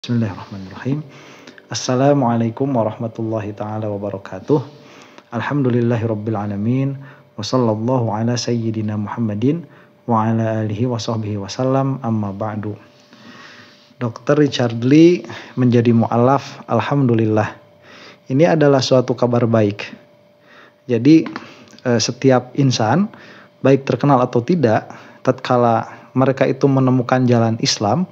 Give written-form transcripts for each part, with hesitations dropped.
Bismillahirrahmanirrahim. Assalamualaikum warahmatullahi taala wabarakatuh. Alhamdulillahirabbil alamin wa sallallahu ala sayyidina Muhammadin wa ala alihi wa sahbihi wasallam, amma ba'du. Dr. Richard Lee menjadi mu'alaf, alhamdulillah. Ini adalah suatu kabar baik. Jadi setiap insan, baik terkenal atau tidak, tatkala mereka itu menemukan jalan Islam,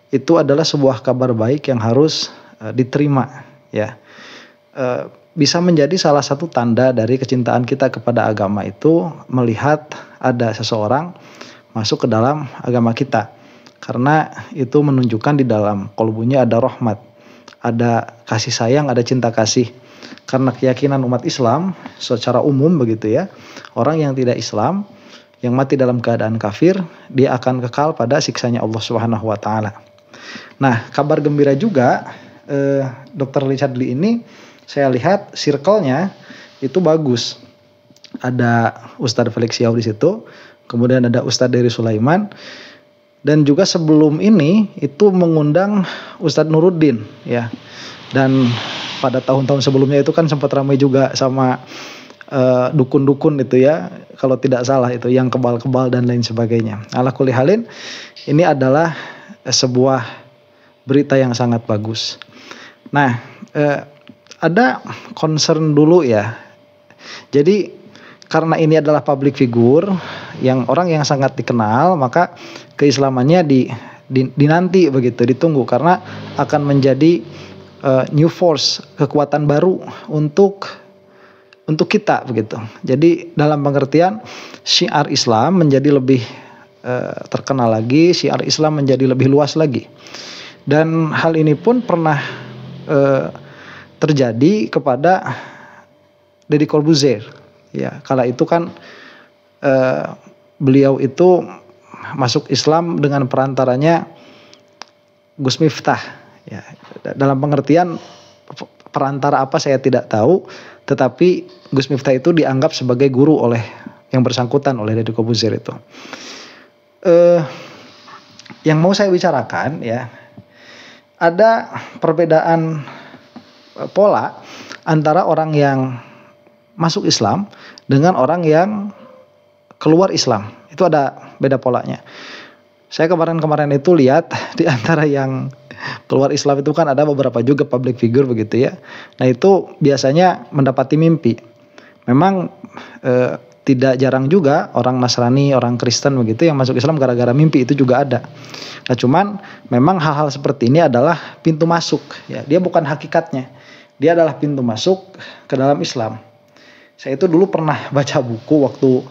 itu adalah sebuah kabar baik yang harus diterima, ya. Bisa menjadi salah satu tanda dari kecintaan kita kepada agama itu melihat ada seseorang masuk ke dalam agama kita, karena itu menunjukkan di dalam qalbunya ada rahmat, ada kasih sayang, ada cinta kasih. Karena keyakinan umat Islam secara umum begitu ya, orang yang tidak Islam, yang mati dalam keadaan kafir, dia akan kekal pada siksanya Allah Subhanahu wa taala. Nah, kabar gembira juga, Dr. Richard Lee ini saya lihat circle-nya itu bagus. Ada Ustadz Felix Yao di situ, kemudian ada Ustadz Dery Sulaiman, dan juga sebelum ini itu mengundang Ustadz Nuruddin, ya. Dan pada tahun-tahun sebelumnya itu kan sempat ramai juga sama dukun-dukun itu ya, kalau tidak salah itu yang kebal-kebal dan lain sebagainya. Ala kulli halin, ini adalah sebuah berita yang sangat bagus. Nah, ada concern dulu ya. Jadi karena ini adalah public figure, yang orang yang sangat dikenal, maka keislamannya dinanti begitu, ditunggu, karena akan menjadi new force, kekuatan baru untuk kita begitu. Jadi dalam pengertian syiar Islam menjadi lebih terkenal lagi, syiar Islam menjadi lebih luas lagi. Dan hal ini pun pernah terjadi kepada Deddy Corbuzier. Ya, kala itu kan beliau itu masuk Islam dengan perantaranya Gus Miftah. Ya, dalam pengertian perantara apa saya tidak tahu, tetapi Gus Miftah itu dianggap sebagai guru oleh yang bersangkutan, oleh Deddy Corbuzier itu. Yang mau saya bicarakan ya, ada perbedaan pola antara orang yang masuk Islam dengan orang yang keluar Islam. Itu ada beda polanya. Saya kemarin itu lihat di antara yang keluar Islam itu kan ada beberapa juga public figure begitu ya. Nah itu biasanya mendapati mimpi. Memang tidak jarang juga orang Nasrani, orang Kristen begitu yang masuk Islam gara-gara mimpi, itu juga ada. Nah cuman memang hal-hal seperti ini adalah pintu masuk ya. Dia bukan hakikatnya. Dia adalah pintu masuk ke dalam Islam. Saya itu dulu pernah baca buku waktu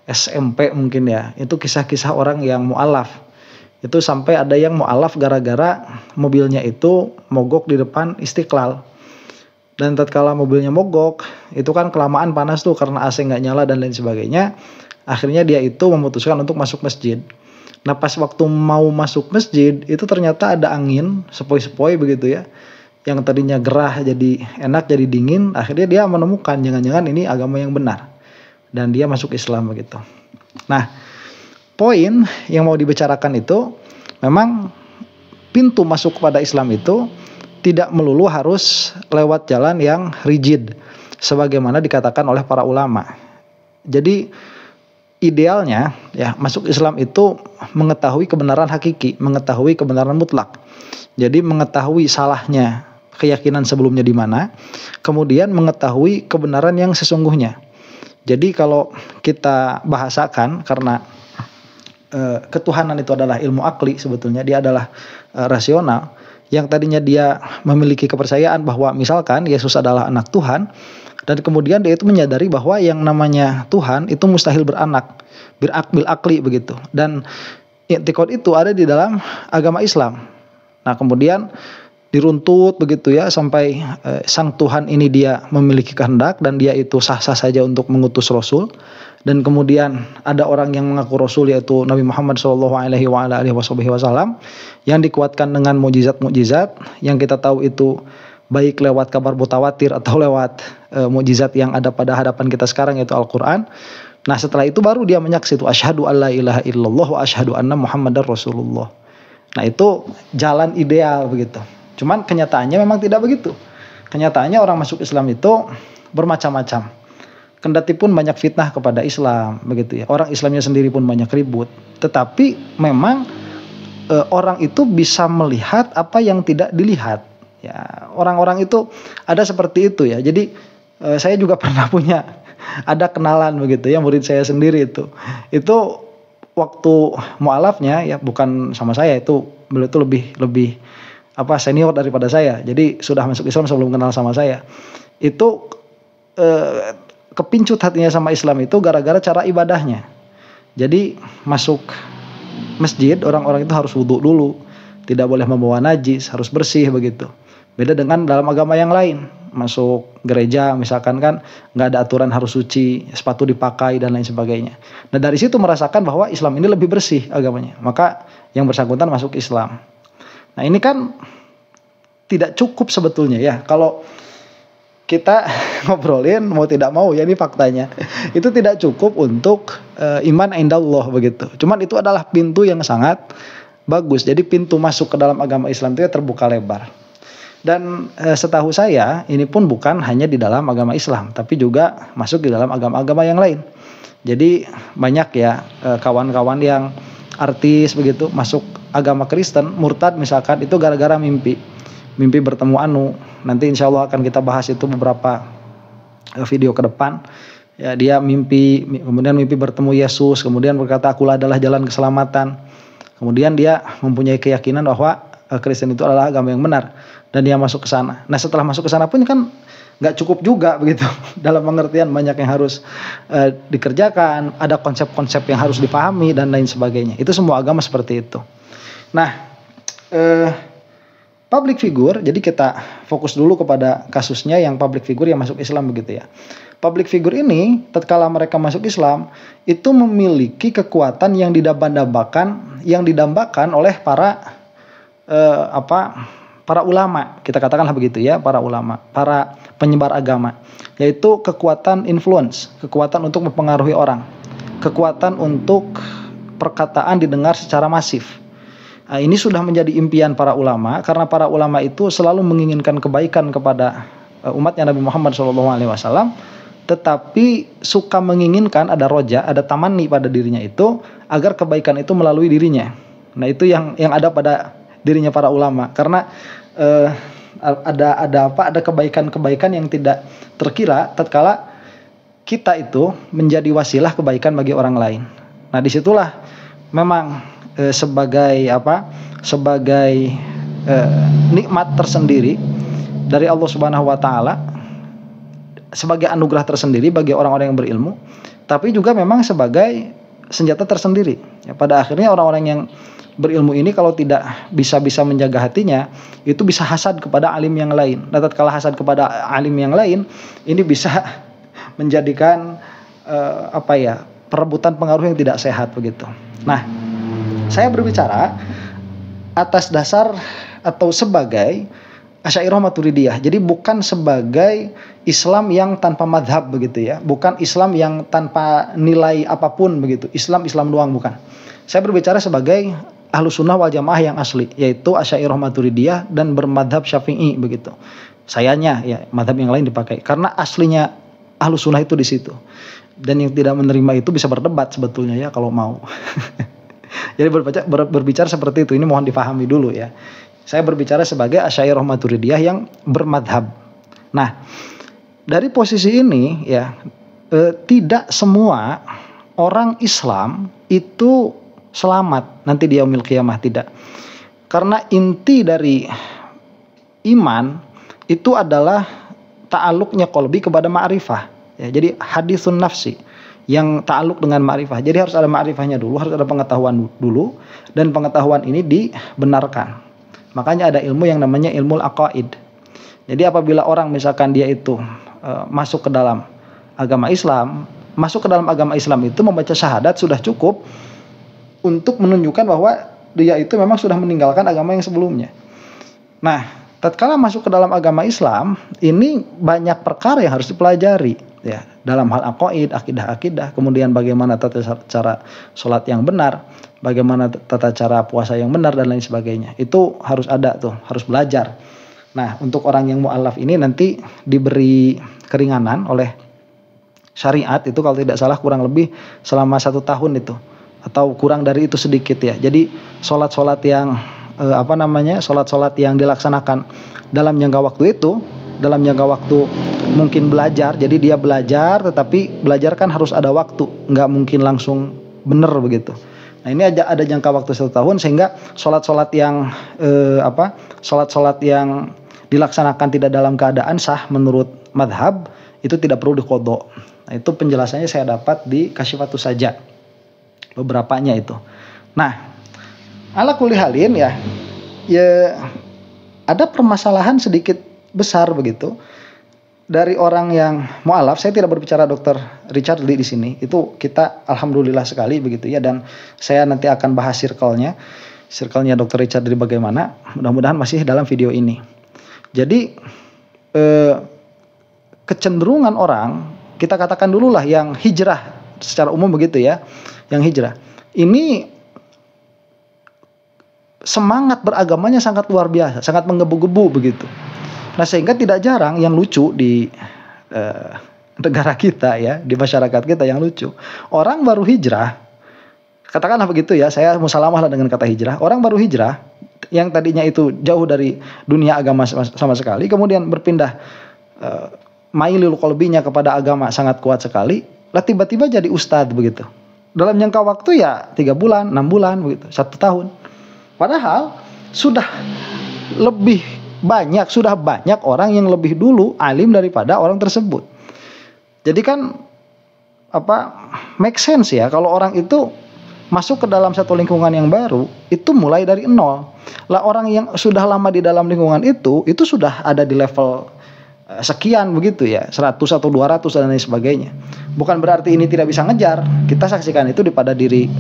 SMP mungkin ya. Itu kisah-kisah orang yang mu'alaf. Itu sampai ada yang mu'alaf gara-gara mobilnya itu mogok di depan Istiqlal. Dan tatkala mobilnya mogok, itu kan kelamaan panas tuh karena AC nggak nyala dan lain sebagainya. Akhirnya dia itu memutuskan untuk masuk masjid. Nah pas waktu mau masuk masjid, itu ternyata ada angin sepoi-sepoi begitu ya. Yang tadinya gerah jadi enak, jadi dingin. Akhirnya dia menemukan jangan-jangan ini agama yang benar. Dan dia masuk Islam begitu. Nah poin yang mau dibicarakan itu, memang pintu masuk kepada Islam itu tidak melulu harus lewat jalan yang rigid, sebagaimana dikatakan oleh para ulama. Jadi idealnya ya masuk Islam itu mengetahui kebenaran hakiki, mengetahui kebenaran mutlak. Jadi mengetahui salahnya keyakinan sebelumnya di mana, kemudian mengetahui kebenaran yang sesungguhnya. Jadi kalau kita bahasakan, karena ketuhanan itu adalah ilmu akli, sebetulnya dia adalah rasional. Yang tadinya dia memiliki kepercayaan bahwa misalkan Yesus adalah anak Tuhan, dan kemudian dia itu menyadari bahwa yang namanya Tuhan itu mustahil beranak, bil akli begitu. Dan i'tiqad itu ada di dalam agama Islam. Nah kemudian diruntut begitu ya sampai sang Tuhan ini dia memiliki kehendak dan dia itu sah-sah saja untuk mengutus Rasul. Dan kemudian ada orang yang mengaku Rasul, yaitu Nabi Muhammad SAW, yang dikuatkan dengan mukjizat-mukjizat yang kita tahu itu baik lewat kabar mutawatir atau lewat mukjizat yang ada pada hadapan kita sekarang, yaitu Al-Quran. Nah setelah itu baru dia menyaksikan asyhadu alla ilaha illallah wa asyhadu anna Muhammadar Rasulullah. Nah itu jalan ideal begitu. Cuman kenyataannya memang tidak begitu. Kenyataannya orang masuk Islam itu bermacam-macam. Kendati pun banyak fitnah kepada Islam begitu ya. Orang Islamnya sendiri pun banyak ribut. Tetapi memang orang itu bisa melihat apa yang tidak dilihat. Ya, orang-orang itu ada seperti itu ya. Jadi saya juga pernah punya ada kenalan begitu ya, murid saya sendiri itu. Itu waktu mualafnya ya bukan sama saya, itu beliau itu lebih senior daripada saya. Jadi sudah masuk Islam sebelum kenal sama saya. Itu kepincut hatinya sama Islam itu gara-gara cara ibadahnya. Jadi masuk masjid orang-orang itu harus wudhu dulu, tidak boleh membawa najis, harus bersih begitu. Beda dengan dalam agama yang lain, masuk gereja misalkan kan nggak ada aturan harus suci, sepatu dipakai dan lain sebagainya. Nah dari situ merasakan bahwa Islam ini lebih bersih agamanya, maka yang bersangkutan masuk Islam. Nah ini kan tidak cukup sebetulnya ya, kalau kita ngobrolin mau tidak mau ya ini faktanya, itu tidak cukup untuk iman indallah begitu. Cuman itu adalah pintu yang sangat bagus, jadi pintu masuk ke dalam agama Islam itu ya terbuka lebar. Dan setahu saya ini pun bukan hanya di dalam agama Islam, tapi juga masuk di dalam agama-agama yang lain. Jadi banyak ya kawan-kawan yang artis begitu masuk agama Kristen, murtad misalkan, itu gara-gara mimpi bertemu Anu. Nanti insya Allah akan kita bahas itu beberapa video ke depan. Ya, dia kemudian mimpi bertemu Yesus, kemudian berkata akulah adalah jalan keselamatan. Kemudian dia mempunyai keyakinan bahwa Kristen itu adalah agama yang benar dan dia masuk ke sana. Nah setelah masuk ke sana pun kan nggak cukup juga begitu. Dalam pengertian banyak yang harus dikerjakan, ada konsep-konsep yang harus dipahami dan lain sebagainya. Itu semua agama seperti itu. Nah public figure, jadi kita fokus dulu kepada kasusnya yang public figure yang masuk Islam begitu ya. Public figure ini tatkala mereka masuk Islam itu memiliki kekuatan yang didambakan oleh para ulama, kita katakanlah begitu ya, para ulama, para penyebar agama, yaitu kekuatan influence, kekuatan untuk mempengaruhi orang, kekuatan untuk perkataan didengar secara masif. Nah, ini sudah menjadi impian para ulama karena para ulama itu selalu menginginkan kebaikan kepada umatnya Nabi Muhammad SAW, tetapi suka menginginkan ada roja, ada tamanni pada dirinya itu agar kebaikan itu melalui dirinya. Nah itu yang ada pada dirinya para ulama, karena ada kebaikan-kebaikan yang tidak terkira tatkala kita itu menjadi wasilah kebaikan bagi orang lain. Nah disitulah memang sebagai nikmat tersendiri dari Allah Subhanahu wa taala, sebagai anugerah tersendiri bagi orang-orang yang berilmu, tapi juga memang sebagai senjata tersendiri. Ya, pada akhirnya orang-orang yang berilmu ini kalau tidak bisa menjaga hatinya, itu bisa hasad kepada alim yang lain. Nah, tatkala hasad kepada alim yang lain, ini bisa menjadikan perebutan pengaruh yang tidak sehat begitu. Nah, saya berbicara atas dasar atau sebagai Asy'ariyah Maturidiyah. Jadi bukan sebagai Islam yang tanpa madhab begitu ya, bukan Islam yang tanpa nilai apapun begitu. Islam doang bukan. Saya berbicara sebagai Ahlus Sunnah wal Jamaah yang asli, yaitu Asy'ariyah Maturidiyah dan bermadhab Syafi'i begitu. Sayanya ya madhab yang lain dipakai karena aslinya Ahlus Sunnah itu di situ. Dan yang tidak menerima itu bisa berdebat sebetulnya ya kalau mau. Jadi berbicara seperti itu, ini mohon dipahami dulu ya. Saya berbicara sebagai Asy'ariyah Maturidiyah yang bermadhab. Nah, dari posisi ini ya tidak semua orang Islam itu selamat nanti di yaumil qiyamah, tidak. Karena inti dari iman itu adalah ta'alluqnya qalbi kepada ma'rifah. Ya, jadi hadisun nafsi yang ta'alluq dengan ma'rifah. Jadi harus ada ma'rifahnya dulu, harus ada pengetahuan dulu, dan pengetahuan ini dibenarkan. Makanya ada ilmu yang namanya ilmu aqaid. Jadi apabila orang misalkan dia itu masuk ke dalam agama Islam, itu membaca syahadat sudah cukup untuk menunjukkan bahwa dia itu memang sudah meninggalkan agama yang sebelumnya. Nah, tatkala masuk ke dalam agama Islam, ini banyak perkara yang harus dipelajari ya. dalam hal aqaid, akidah, kemudian bagaimana tata cara sholat yang benar, bagaimana tata cara puasa yang benar dan lain sebagainya. Itu harus ada tuh, harus belajar. Nah, untuk orang yang mu'allaf ini nanti diberi keringanan oleh syariat itu kalau tidak salah kurang lebih selama 1 tahun itu, atau kurang dari itu sedikit ya. Jadi sholat-sholat yang sholat-sholat yang dilaksanakan dalam jangka waktu itu, dalam jangka waktu mungkin belajar, jadi dia belajar, tetapi belajar kan harus ada waktu, nggak mungkin langsung bener begitu. Nah, ini ada jangka waktu 1 tahun, sehingga sholat-sholat yang sholat-sholat yang dilaksanakan tidak dalam keadaan sah menurut madhab itu tidak perlu diqodho. Nah, itu penjelasannya saya dapat di Kasyifatus Saja, beberapanya itu. Nah, ala kulli halin ya ada permasalahan sedikit besar begitu dari orang yang mu'alaf. Saya tidak berbicara Dr. Richard Lee di sini. Itu kita alhamdulillah sekali begitu ya, dan saya nanti akan bahas circle-nya Dr. Richard Lee bagaimana. Mudah-mudahan masih dalam video ini. Jadi kecenderungan orang, kita katakan dulu lah yang hijrah secara umum begitu ya, yang hijrah ini semangat beragamanya sangat luar biasa, sangat menggebu-gebu begitu. Nah, sehingga tidak jarang yang lucu di negara kita ya, di masyarakat kita yang lucu. Orang baru hijrah, katakanlah begitu ya, saya musalamah lah dengan kata hijrah. Orang baru hijrah, yang tadinya itu jauh dari dunia agama sama sekali, kemudian berpindah mailul qalbinya kepada agama sangat kuat sekali, lah tiba-tiba jadi ustadz begitu. Dalam jangka waktu ya 3 bulan, 6 bulan begitu, 1 tahun. Padahal sudah banyak orang yang lebih dulu alim daripada orang tersebut. Jadi kan make sense ya kalau orang itu masuk ke dalam satu lingkungan yang baru, itu mulai dari nol. Lah orang yang sudah lama di dalam lingkungan itu sudah ada di level sekian begitu ya, 100 atau 200 dan lain sebagainya. Bukan berarti ini tidak bisa ngejar. Kita saksikan itu pada diri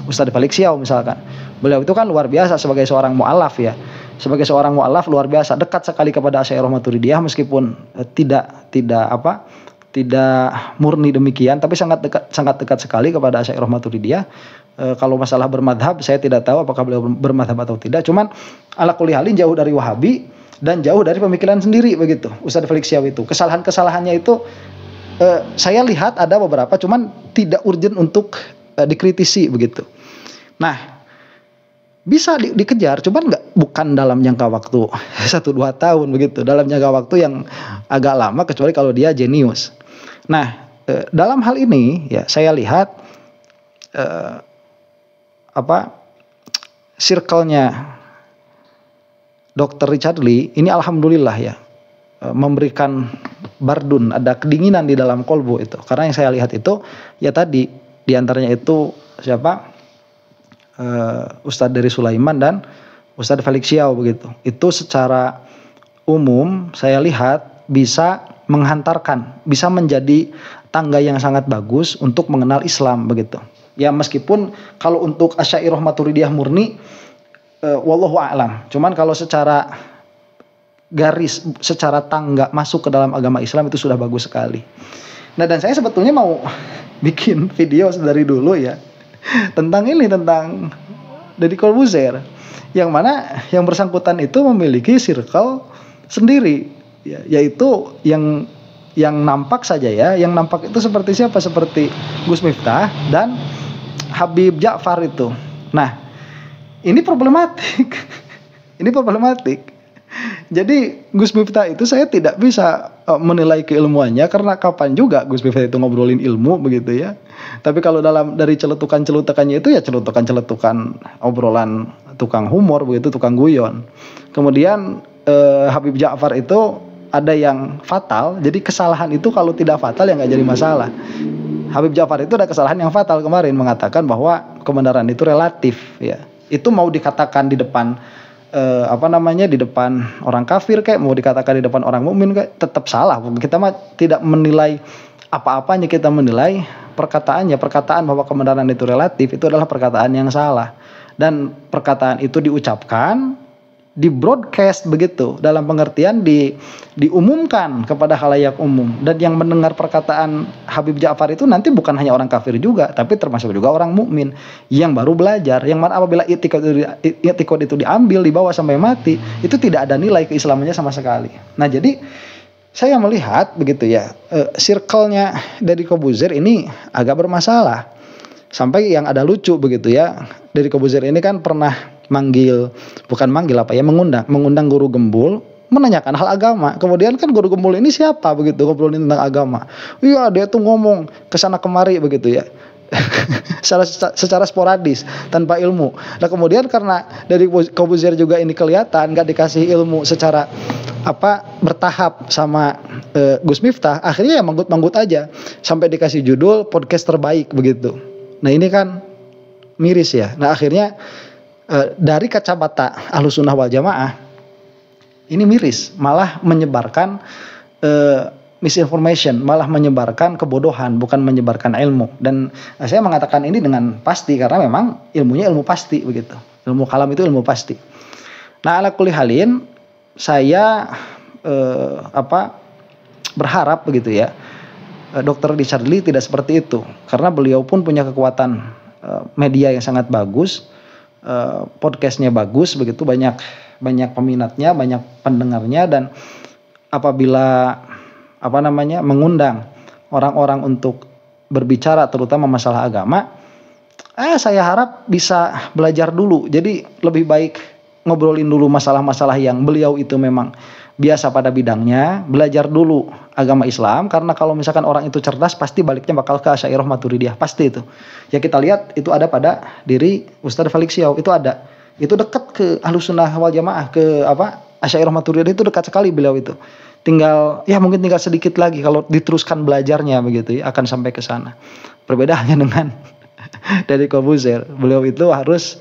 Ustadz Felix Xiao misalkan. Beliau itu kan luar biasa sebagai seorang mu'alaf ya. Sebagai seorang mu'alaf luar biasa, dekat sekali kepada Asy'ariyah Maturidiyah, meskipun tidak murni demikian, tapi sangat dekat sekali kepada Asy'ariyah Maturidiyah. Kalau masalah bermadhab saya tidak tahu apakah beliau bermadhab atau tidak. Cuman ala kulli halin jauh dari Wahabi dan jauh dari pemikiran sendiri begitu. Ustadz Felix Xiao itu kesalahannya itu saya lihat ada beberapa, cuman tidak urgent untuk dikritisi begitu. Nah, bisa dikejar, cuman bukan dalam jangka waktu 1-2 tahun begitu, dalam jangka waktu yang agak lama, kecuali kalau dia jenius. Nah, dalam hal ini ya saya lihat circle-nya Dr. Richard Lee ini alhamdulillah ya memberikan bardun, ada kedinginan di dalam kolbu itu. Karena yang saya lihat itu ya tadi diantaranya itu siapa? Ustadz dari Sulaiman dan Ustadz Felix Xiao begitu. Itu secara umum saya lihat bisa menghantarkan, bisa menjadi tangga yang sangat bagus untuk mengenal Islam begitu. Ya meskipun kalau untuk Asy'ariyah Maturidiyah murni wallahu a'lam. Cuman kalau secara garis, secara tangga masuk ke dalam agama Islam itu sudah bagus sekali. Nah, dan saya sebetulnya mau bikin video dari dulu ya tentang Deddy Corbuzier, yang mana yang bersangkutan itu memiliki circle sendiri ya, yaitu yang nampak saja ya, yang nampak itu seperti siapa? Seperti Gus Miftah dan Habib Ja'far itu. Nah, ini problematik. Jadi Gus Miftah itu saya tidak bisa menilai keilmuannya, karena kapan juga Gus Miftah itu ngobrolin ilmu begitu ya. Tapi kalau dari celutukan-celutukannya itu ya celutukan-celutukan obrolan tukang humor begitu, tukang guyon. Kemudian Habib Ja'far itu ada yang fatal. Jadi kesalahan itu kalau tidak fatal ya nggak jadi masalah. Habib Ja'far itu ada kesalahan yang fatal kemarin, mengatakan bahwa kebenaran itu relatif ya. Itu mau dikatakan di depan di depan orang kafir kayak, mau dikatakan di depan orang mukmin kayak, tetap salah. Kita mah tidak menilai apa-apanya, kita menilai perkataannya. Perkataan bahwa kebenaran itu relatif itu adalah perkataan yang salah, dan perkataan itu diucapkan, di broadcast begitu, dalam pengertian diumumkan kepada khalayak umum, dan yang mendengar perkataan Habib Ja'far itu nanti bukan hanya orang kafir juga, tapi termasuk juga orang mukmin yang baru belajar. Yang mana apabila i'tiqad itu diambil, dibawa sampai mati, itu tidak ada nilai keislamannya sama sekali. Nah jadi saya melihat begitu ya, circle-nya Deddy Corbuzier ini agak bermasalah. Sampai yang ada lucu begitu ya, Deddy Corbuzier ini kan pernah mengundang guru gembul menanyakan hal agama. Kemudian kan guru gembul ini siapa begitu ngobrolin tentang agama. Iya, dia tuh ngomong kesana kemari begitu ya. secara sporadis tanpa ilmu. Nah kemudian karena dari Corbuzier juga ini kelihatan gak dikasih ilmu secara bertahap sama Gus Miftah, akhirnya ya manggut-manggut aja sampai dikasih judul podcast terbaik begitu. Nah ini kan miris ya. Nah akhirnya dari kacamata Ahlussunnah wal Jamaah ini miris, malah menyebarkan misinformation, malah menyebarkan kebodohan, bukan menyebarkan ilmu. Dan saya mengatakan ini dengan pasti karena memang ilmunya ilmu pasti begitu. Ilmu kalam itu ilmu pasti. Nah, ala kulli halin saya berharap begitu ya. Dr. Richard Lee tidak seperti itu karena beliau pun punya kekuatan media yang sangat bagus, podcastnya bagus begitu, banyak peminatnya, banyak pendengarnya, dan apabila mengundang orang-orang untuk berbicara terutama masalah agama, saya harap bisa belajar dulu. Jadi lebih baik ngobrolin dulu masalah-masalah yang beliau itu memang biasa pada bidangnya, belajar dulu agama Islam, karena kalau misalkan orang itu cerdas pasti baliknya bakal ke Asy'ariyah Maturidiyah, pasti itu. Ya kita lihat itu ada pada diri Ustadz Felix Xiao, itu ada. Itu dekat ke Ahlussunnah wal Jamaah, ke Asy'ariyah Maturidiyah, itu dekat sekali beliau itu. Mungkin tinggal sedikit lagi kalau diteruskan belajarnya begitu ya, akan sampai ke sana. Perbedaannya dengan dari Corbuzier, beliau itu harus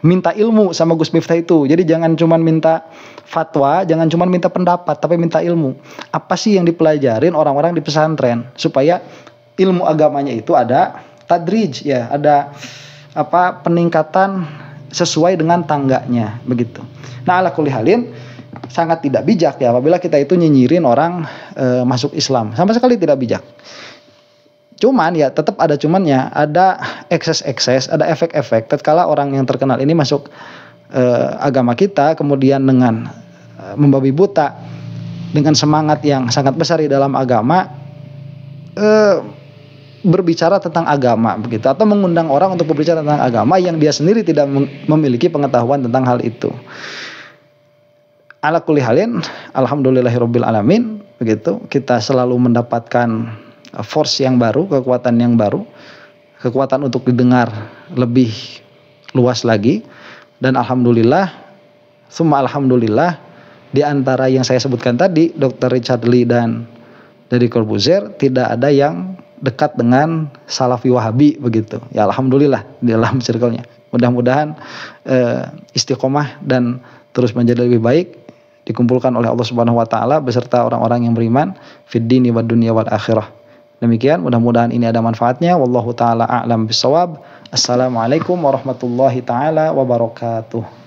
minta ilmu sama Gus Miftah itu. Jadi jangan cuma minta fatwa, jangan cuma minta pendapat, tapi minta ilmu. Apa sih yang dipelajarin orang-orang di pesantren supaya ilmu agamanya itu ada tadrij ya, ada peningkatan sesuai dengan tangganya begitu. Nah, ala kulli halin sangat tidak bijak ya apabila kita itu nyinyirin orang masuk Islam. Sama sekali tidak bijak. Cuman ya tetap ada cumannya, ada ekses-ekses, ada efek-efek. Tatkala orang yang terkenal ini masuk agama kita, kemudian dengan membabi buta, dengan semangat yang sangat besar di dalam agama, berbicara tentang agama begitu, atau mengundang orang untuk berbicara tentang agama yang dia sendiri tidak memiliki pengetahuan tentang hal itu. Ala kulli halin, alhamdulillahirabbil alamin begitu. Kita selalu mendapatkan force yang baru, kekuatan yang baru, kekuatan untuk didengar lebih luas lagi, dan alhamdulillah, summa alhamdulillah, di antara yang saya sebutkan tadi, Dr. Richard Lee dan Deddy Corbuzier tidak ada yang dekat dengan Salafi Wahabi begitu. Ya alhamdulillah di dalam circle-nya. Mudah-mudahan istiqomah dan terus menjadi lebih baik, dikumpulkan oleh Allah Subhanahu wa taala beserta orang-orang yang beriman fid dini wad dunya wal akhirah. Demikian, mudah-mudahan ini ada manfaatnya. Wallahu taala a'lam bissawab. Assalamualaikum warahmatullahi taala wabarakatuh.